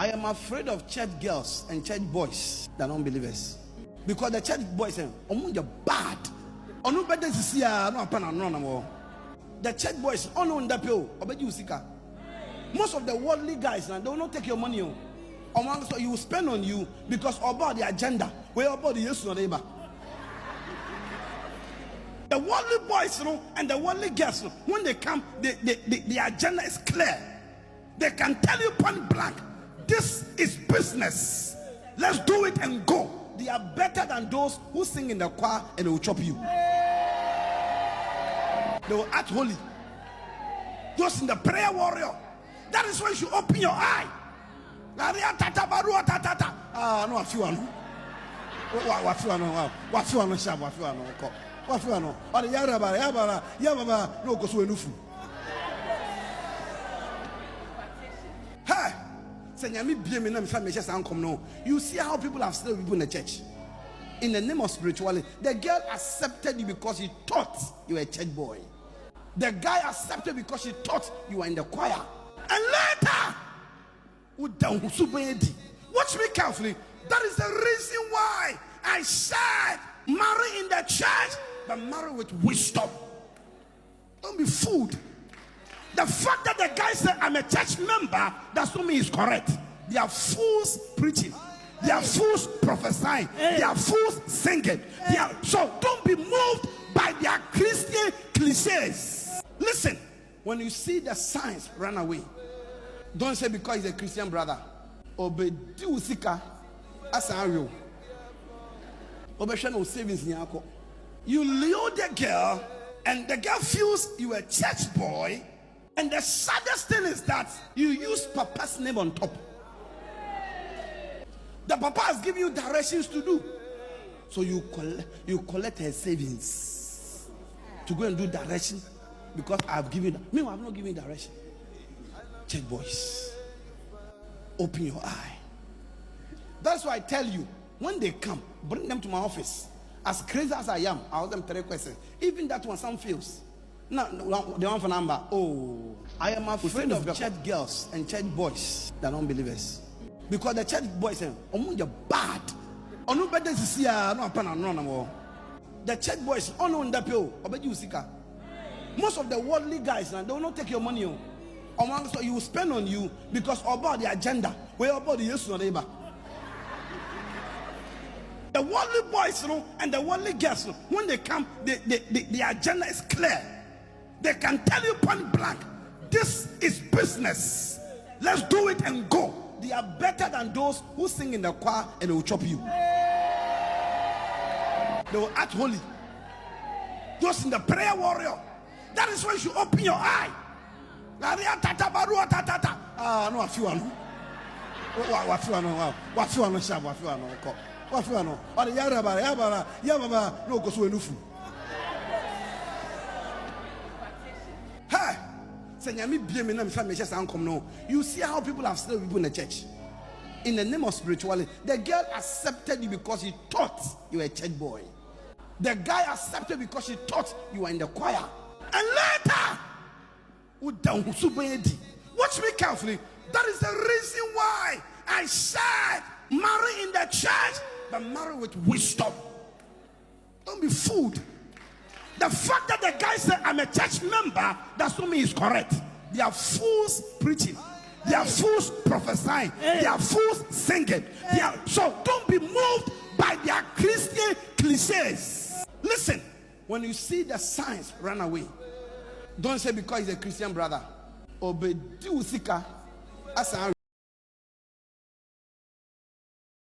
I am afraid of church girls and church boys than unbelievers. Because the church boys say, "You're bad." The church boys, most of the worldly guys, they will not take your money. So you will spend on you because about the agenda. Where about the yes or neighbor. The worldly boys, and the worldly girls, when they come, the agenda is clear. They can tell you point blank, this is business. Let's do it and go. They are better than those who sing in the choir and they will chop you. They will act holy. Those in the prayer warrior. That is when you open your eye. No, a few no. You see how people have still people in the church in the name of spirituality. The girl accepted you because she thought you were a church boy. The guy accepted because she thought you were in the choir. And later, watch me carefully. That is the reason why I said marry in the church, but marry with wisdom. Don't be fooled. The fact that the guy said I'm a church member, that's not mean he's correct. They are fools preaching. They are fools prophesying. They are fools singing. So don't be moved by their Christian cliches. Listen, when you see the signs, run away. Don't say because he's a Christian brother. Obey Sika as a real. Obey savings. You lure the girl, and the girl feels you a church boy. And the saddest thing is that you use Papa's name on top. The Papa has given you directions to do. So you collect her savings to go and do direction because I've given. Meanwhile, I've not given you direction. Church boys, open your eye. That's why I tell you, when they come, bring them to my office. As crazy as I am, I ask them 3 questions. Even that one, some fails. No, the one for number. Oh, I am afraid of church girls and church boys than unbelievers. Because the church boys say, "You're bad." The church boys, most of the worldly guys, they will not take your money. So you will spend on you because about the agenda. Where about the yes or neighbor. The worldly boys, and the worldly girls, when they come, the agenda is clear. They can tell you point blank, this is business. Let's do it and go. They are better than those who sing in the choir and they will chop you. They will act holy. Those in the prayer warrior. That is when you open your eye. No, a few no. You see how people have still people in the church in the name of spirituality. The girl accepted you because she thought you were a church boy. The guy accepted because she thought you were in the choir. And later, watch me carefully. That is the reason why I said marry in the church, but marry with wisdom. Don't be fooled. The fact that the guy said I'm a church member, that's not mean he's correct. They are fools preaching. They are fools prophesying. They are fools singing. So don't be moved by their Christian cliches. Listen, when you see the signs, run away. Don't say because he's a Christian brother. Obey Sika as a